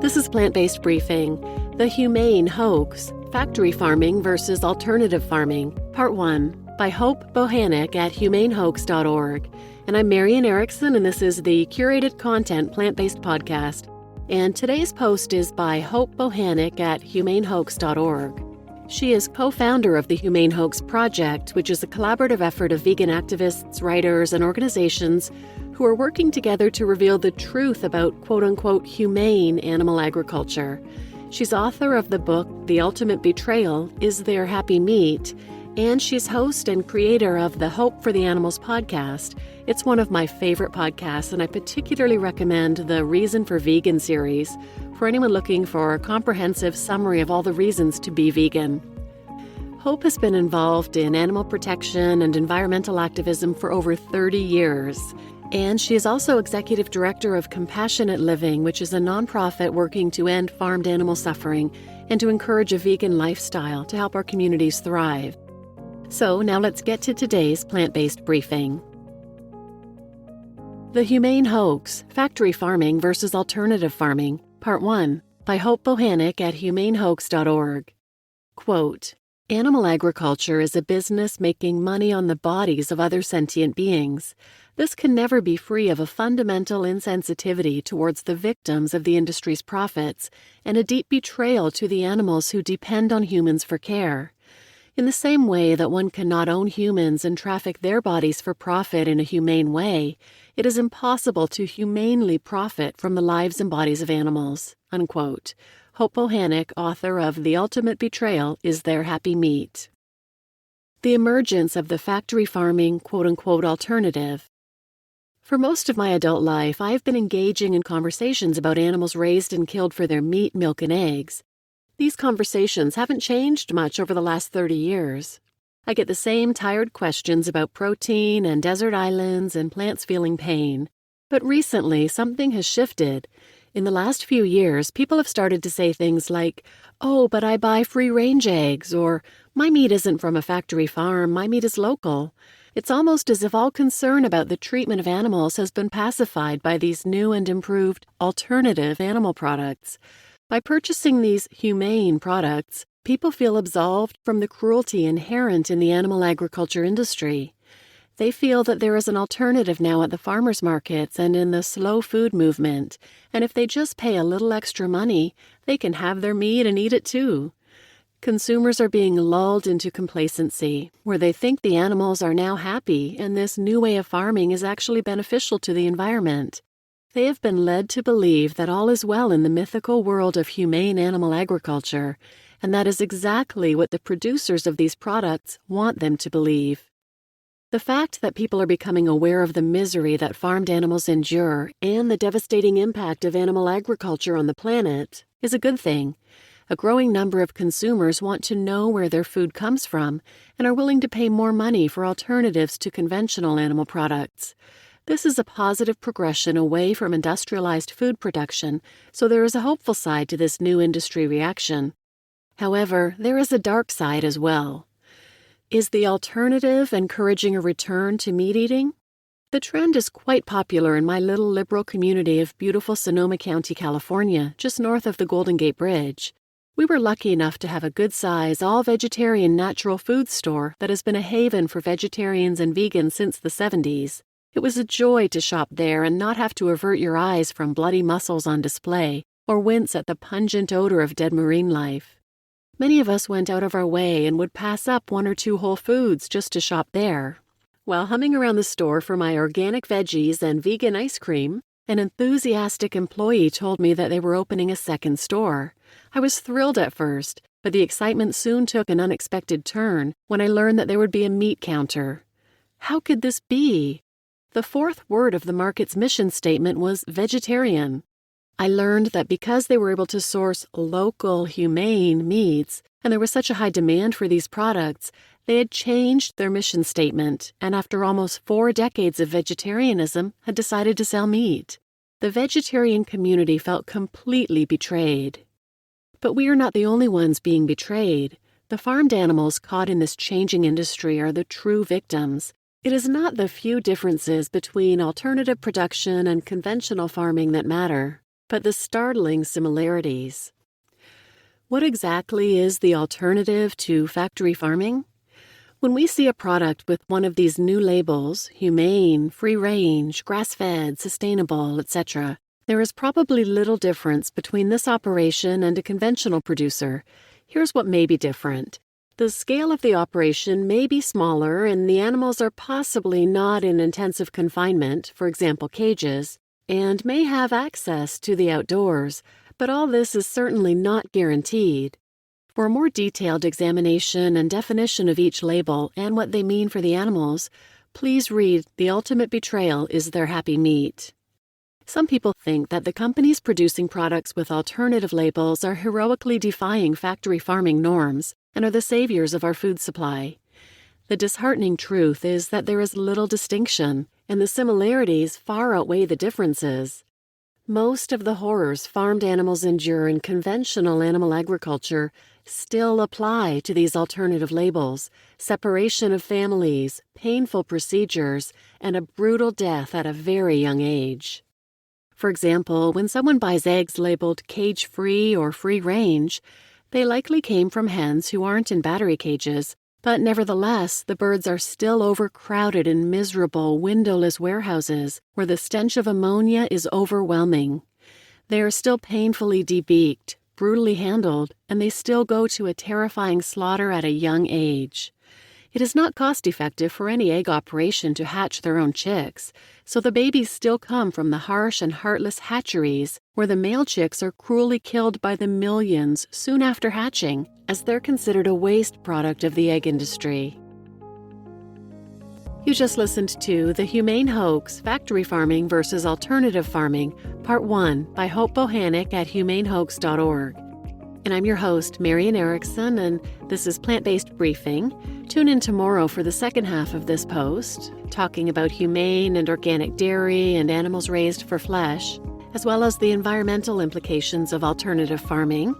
This is Plant-Based Briefing, The Humane Hoax, Factory Farming versus Alternative Farming, Part 1, by Hope Bohanec at humanehoax.org. And I'm Marian Erickson, and this is the curated content plant-based podcast. And today's post is by Hope Bohanec at humanehoax.org. She is co-founder of the Humane Hoax Project, which is a collaborative effort of vegan activists, writers, and organizations who are working together to reveal the truth about quote-unquote humane animal agriculture. She's author of the book, The Ultimate Betrayal, Is There Happy Meat? And she's host and creator of the Hope for the Animals podcast. It's one of my favorite podcasts, and I particularly recommend the Reason for Vegan series for anyone looking for a comprehensive summary of all the reasons to be vegan. Hope has been involved in animal protection and environmental activism for over 30 years. And she is also executive director of Compassionate Living, which is a nonprofit working to end farmed animal suffering and to encourage a vegan lifestyle to help our communities thrive. So now let's get to today's plant-based briefing. The Humane Hoax, Factory Farming versus Alternative Farming, Part 1, by Hope Bohanec at humanehoax.org. Quote, "Animal agriculture is a business making money on the bodies of other sentient beings. This can never be free of a fundamental insensitivity towards the victims of the industry's profits and a deep betrayal to the animals who depend on humans for care. In the same way that one cannot own humans and traffic their bodies for profit in a humane way, it is impossible to humanely profit from the lives and bodies of animals." Unquote. Hope Bohanec, author of The Ultimate Betrayal, Is There Happy Meat? The emergence of the factory farming quote-unquote alternative. For most of my adult life, I have been engaging in conversations about animals raised and killed for their meat, milk, and eggs. These conversations haven't changed much over the last 30 years. I get the same tired questions about protein and desert islands and plants feeling pain. But recently, something has shifted. In the last few years, people have started to say things like, "Oh, but I buy free-range eggs," or "My meat isn't from a factory farm, my meat is local." It's almost as if all concern about the treatment of animals has been pacified by these new and improved alternative animal products. By purchasing these humane products, people feel absolved from the cruelty inherent in the animal agriculture industry. They feel that there is an alternative now at the farmers' markets and in the slow food movement, and if they just pay a little extra money, they can have their meat and eat it too. Consumers are being lulled into complacency, where they think the animals are now happy and this new way of farming is actually beneficial to the environment. They have been led to believe that all is well in the mythical world of humane animal agriculture, and that is exactly what the producers of these products want them to believe. The fact that people are becoming aware of the misery that farmed animals endure and the devastating impact of animal agriculture on the planet is a good thing. A growing number of consumers want to know where their food comes from and are willing to pay more money for alternatives to conventional animal products. This is a positive progression away from industrialized food production, so there is a hopeful side to this new industry reaction. However, there is a dark side as well. Is the alternative encouraging a return to meat eating? The trend is quite popular in my little liberal community of beautiful Sonoma County, California, just north of the Golden Gate Bridge. We were lucky enough to have a good-size, all-vegetarian natural food store that has been a haven for vegetarians and vegans since the 70s. It was a joy to shop there and not have to avert your eyes from bloody mussels on display or wince at the pungent odor of dead marine life. Many of us went out of our way and would pass up 1 or 2 Whole Foods just to shop there. While humming around the store for my organic veggies and vegan ice cream, an enthusiastic employee told me that they were opening a second store. I was thrilled at first, but the excitement soon took an unexpected turn when I learned that there would be a meat counter. How could this be? The 4th word of the market's mission statement was vegetarian. I learned that because they were able to source local, humane meats, and there was such a high demand for these products, they had changed their mission statement, and after almost 4 decades of vegetarianism, had decided to sell meat. The vegetarian community felt completely betrayed. But we are not the only ones being betrayed. The farmed animals caught in this changing industry are the true victims. It is not the few differences between alternative production and conventional farming that matter, but the startling similarities. What exactly is the alternative to factory farming? When we see a product with one of these new labels, humane, free-range, grass-fed, sustainable, etc., there is probably little difference between this operation and a conventional producer. Here's what may be different. The scale of the operation may be smaller and the animals are possibly not in intensive confinement, for example cages, and may have access to the outdoors, but all this is certainly not guaranteed. For a more detailed examination and definition of each label and what they mean for the animals, please read The Ultimate Betrayal is Their Happy Meat. Some people think that the companies producing products with alternative labels are heroically defying factory farming norms and are the saviors of our food supply. The disheartening truth is that there is little distinction, and the similarities far outweigh the differences. Most of the horrors farmed animals endure in conventional animal agriculture still apply to these alternative labels: separation of families, painful procedures, and a brutal death at a very young age. For example, when someone buys eggs labeled cage-free or free-range, they likely came from hens who aren't in battery cages, but nevertheless, the birds are still overcrowded in miserable, windowless warehouses where the stench of ammonia is overwhelming. They are still painfully debeaked, brutally handled, and they still go to a terrifying slaughter at a young age. It is not cost-effective for any egg operation to hatch their own chicks, so the babies still come from the harsh and heartless hatcheries where the male chicks are cruelly killed by the millions soon after hatching, as they're considered a waste product of the egg industry. You just listened to The Humane Hoax, Factory Farming versus Alternative Farming, Part 1 by Hope Bohanec at humanehoax.org. And I'm your host, Marian Erickson, and this is Plant-Based Briefing. Tune in tomorrow for the second half of this post, talking about humane and organic dairy and animals raised for flesh, as well as the environmental implications of alternative farming.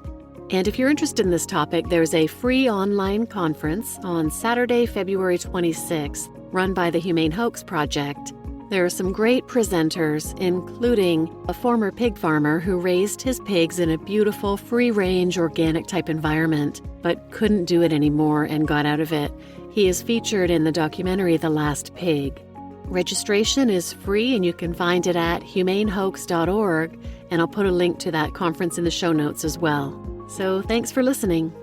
And if you're interested in this topic, there's a free online conference on Saturday, February 26th, run by the Humane Hoax Project. There are some great presenters, including a former pig farmer who raised his pigs in a beautiful, free-range, organic-type environment, but couldn't do it anymore and got out of it. He is featured in the documentary The Last Pig. Registration is free, and you can find it at humanehoax.org, and I'll put a link to that conference in the show notes as well. So thanks for listening.